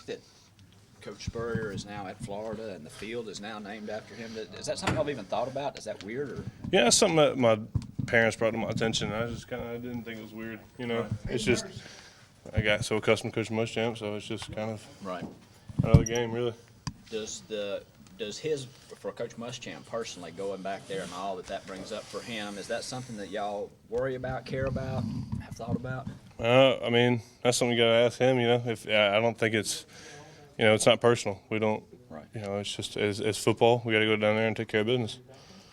think that Coach Spurrier is now at Florida and the field is now named after him? Is that something I've even thought about? Is that weird? Or? Yeah, it's something that my parents brought to my attention. I just kind of didn't think it was weird. It's just I got so accustomed to Coach Muschamp, so it's just kind of another game, really. Does his, for Coach Muschamp personally, going back there and all that brings up for him, is that something that y'all worry about, care about, have thought about? I mean, that's something you got to ask him. If I don't think it's, it's not personal. We don't. Right. It's just as football. We got to go down there and take care of business.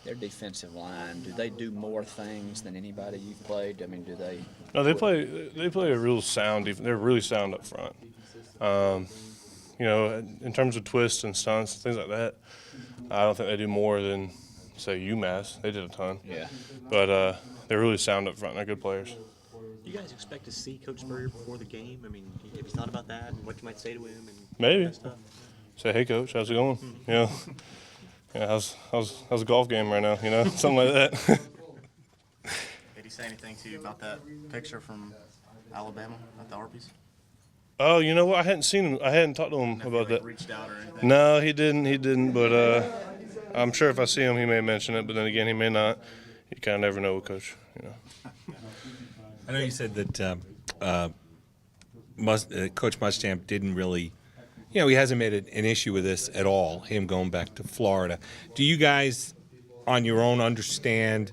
Their defensive line, do they do more things than anybody you've played? I mean, do they? No, they play a real sound defense. They're really sound up front. In terms of twists and stunts and things like that, I don't think they do more than, say, UMass. They did a ton. Yeah. But they're really sound up front. They're good players. Do you guys expect to see Coach Spurrier before the game? I mean, have you thought about that and what you might say to him? And maybe. That stuff? Say, hey, Coach, how's it going? Yeah, how's the golf game right now? Something like that. Did he say anything to you about that picture from Alabama at the Arby's? Oh, you know what? I hadn't seen him. I hadn't talked to him about that. Reached out or anything? No, he didn't. But I'm sure if I see him, he may mention it. But then again, he may not. You kind of never know with Coach. I know you said that Coach Muschamp didn't really, he hasn't made an issue with this at all, him going back to Florida. Do you guys, on your own, understand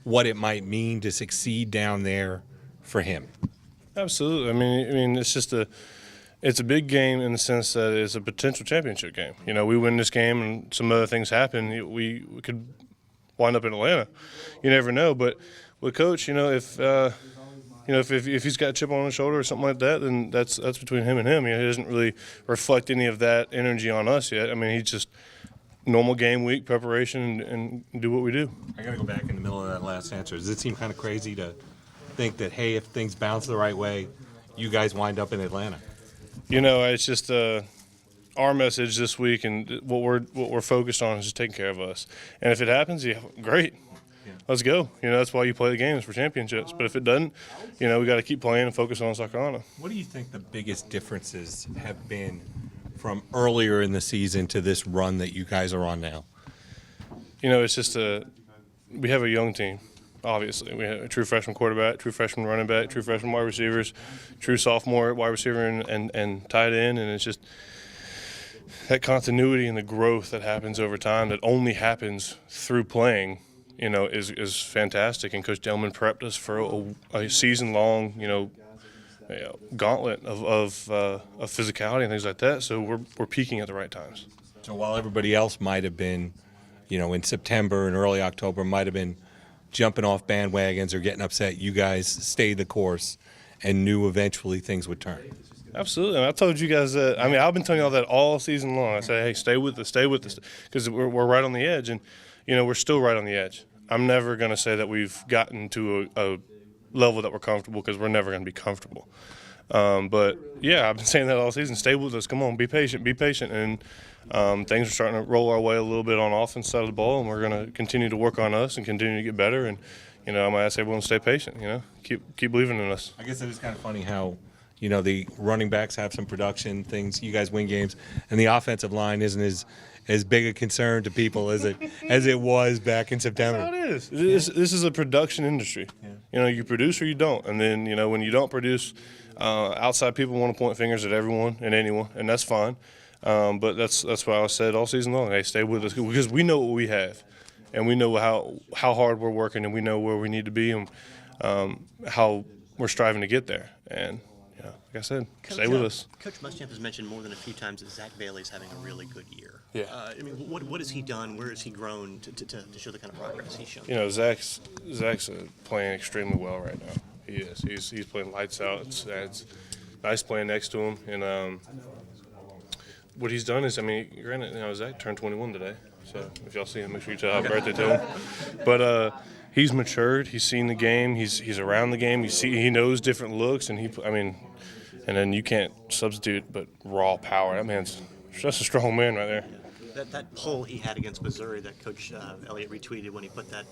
what it might mean to succeed down there for him? Absolutely. I mean, it's a big game in the sense that it's a potential championship game. We win this game and some other things happen, we could wind up in Atlanta. You never know. But with Coach, if he's got a chip on his shoulder or something like that, then that's between him and him. He doesn't really reflect any of that energy on us yet. I mean, he's just normal game week preparation and do what we do. I got to go back in the middle of that last answer. Does it seem kind of crazy to think that, hey, if things bounce the right way, you guys wind up in Atlanta? It's just our message this week, and what we're focused on is just taking care of us. And if it happens, great. Let's go. That's why you play the games, for championships. But if it doesn't, we got to keep playing and focus on Sacramento. What do you think the biggest differences have been from earlier in the season to this run that you guys are on now? It's just we have a young team, obviously. We have a true freshman quarterback, true freshman running back, true freshman wide receivers, true sophomore wide receiver and tight end. And it's just that continuity and the growth that happens over time that only happens through playing – is fantastic. And Coach Delman prepped us for a season-long, gauntlet of physicality and things like that. So we're peaking at the right times. So while everybody else might have been, in September and early October, might have been jumping off bandwagons or getting upset, you guys stayed the course and knew eventually things would turn. Absolutely. And I told you guys that. I mean, I've been telling y'all that all season long. I say, hey, stay with us, because we're right on the edge. And, we're still right on the edge. I'm never going to say that we've gotten to a level that we're comfortable, because we're never going to be comfortable. But, yeah, I've been saying that all season. Stay with us. Come on, be patient. And things are starting to roll our way a little bit on offense side of the ball, and we're going to continue to work on us and continue to get better. And, I'm going to ask everyone to stay patient, keep believing in us. I guess it is kind of funny how, the running backs have some production things. You guys win games, and the offensive line isn't as big a concern to people as it was back in September. That's how it is. This is a production industry. Yeah. You produce or you don't. And then, when you don't produce, outside people want to point fingers at everyone and anyone, and that's fine. But that's what I said all season long. Hey, stay with us, because we know what we have, and we know how hard we're working, and we know where we need to be, and how we're striving to get there. And like I said, stay with us. Coach Muschamp has mentioned more than a few times that Zach Bailey's having a really good year. Yeah. What has he done? Where has he grown to show the kind of progress he's shown? Zach's playing extremely well right now. He is. He's playing lights out. It's nice playing next to him. And what he's done is, granted, Zach turned 21 today. So if y'all see him, make sure you tell happy birthday to him. But he's matured. He's seen the game. He's around the game. He knows different looks, and and then you can't substitute but raw power. That man's just a strong man right there. That pull he had against Missouri that Coach Elliott retweeted when he put that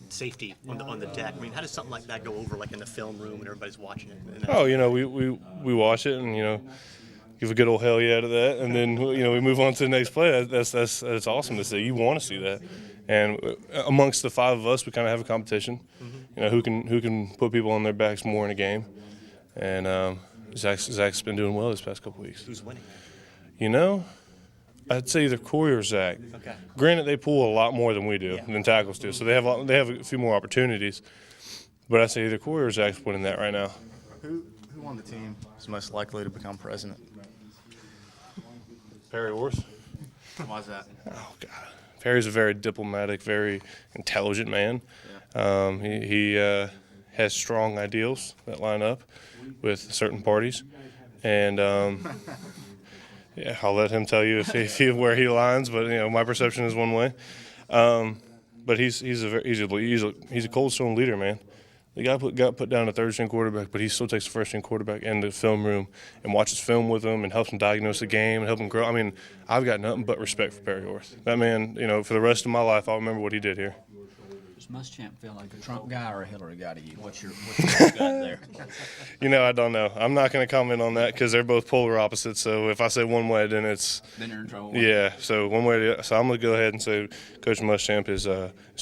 safety on the deck. How does something like that go over, like in the film room and everybody's watching it? Oh, we watch it, and give a good old hell yeah to that, and then we move on to the next play. That's awesome to see. You want to see that, and amongst the 5 of us, we kind of have a competition. Who can put people on their backs more in a game, and Zach's been doing well this past couple weeks. Who's winning? I'd say either Corey or Zach. Okay. Granted, they pull a lot more than we do, than tackles do, so they have a few more opportunities. But I'd say either Corey or Zach's winning that right now. Who on the team is most likely to become president? Perry Orth. Why is that? Oh God, Perry's a very diplomatic, very intelligent man. He has strong ideals that line up with certain parties, and yeah, I'll let him tell you where he aligns. But my perception is one way. But he's a cold stone leader, man. The guy got put down a third-string quarterback, but he still takes the first-string quarterback in the film room and watches film with him and helps him diagnose the game and help him grow. I mean, I've got nothing but respect for Perry Orth. That man, for the rest of my life, I'll remember what he did here. Does Muschamp feel like a Trump guy or a Hillary guy to you? What's your gut there? I don't know. I'm not going to comment on that because they're both polar opposites. So if I say one way, then Then you're in trouble. yeah. So one way. So I'm going to go ahead and say Coach Muschamp is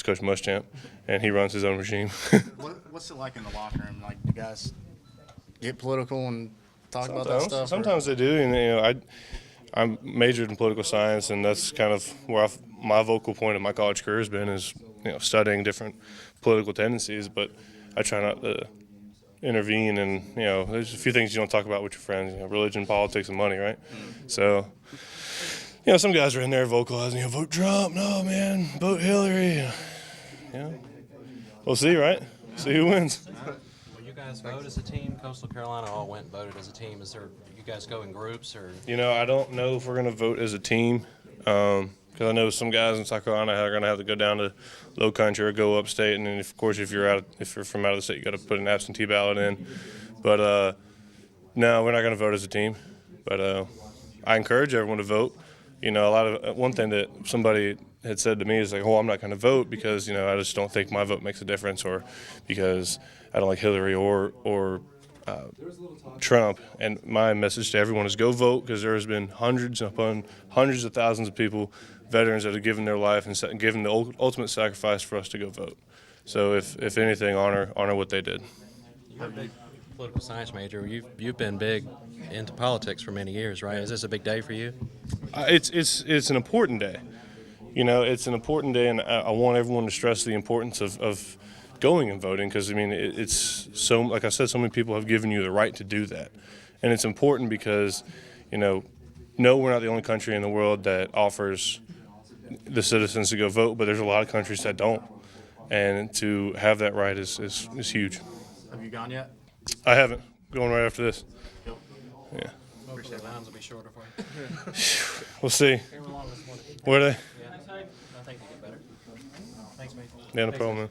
Coach Muschamp, and he runs his own regime. What's it like in the locker room? Like, do guys get political and talk about that stuff? Sometimes they do, and I'm majored in political science, and that's kind of where my vocal point in my college career has been is studying different political tendencies. But I try not to intervene, and there's a few things you don't talk about with your friends, religion, politics, and money, right? So. Some guys are in there vocalizing, vote Trump, no, man, vote Hillary. We'll see, right? See who wins. Will you guys vote as a team? Coastal Carolina all went and voted as a team. Is there, you guys go in groups or? I don't know if we're going to vote as a team because I know some guys in South Carolina are going to have to go down to Low Country or go upstate, and then of course if you're from out of the state, you got to put an absentee ballot in. But no, we're not going to vote as a team. But I encourage everyone to vote. One thing that somebody had said to me is like, "Oh, I'm not going to vote because I just don't think my vote makes a difference, or because I don't like Hillary or Trump." And my message to everyone is go vote, because there has been hundreds upon hundreds of thousands of people, veterans that have given their life and given the ultimate sacrifice for us to go vote. So if anything, honor what they did. You're a big political science major. You've been big into politics for many years, right? Is this a big day for you? It's an important day. It's an important day, and I want everyone to stress the importance of going and voting, because it's so, like I said, so many people have given you the right to do that, and it's important because no, we're not the only country in the world that offers the citizens to go vote, but there's a lot of countries that don't, and to have that right is huge. Have you gone yet? I haven't. Going right after this. Yep. Yeah. Hopefully the lines will be shorter for you. We'll see. They were long this morning. Were they? Yeah. I think they get better. Thanks, mate. Yeah, no problem, man.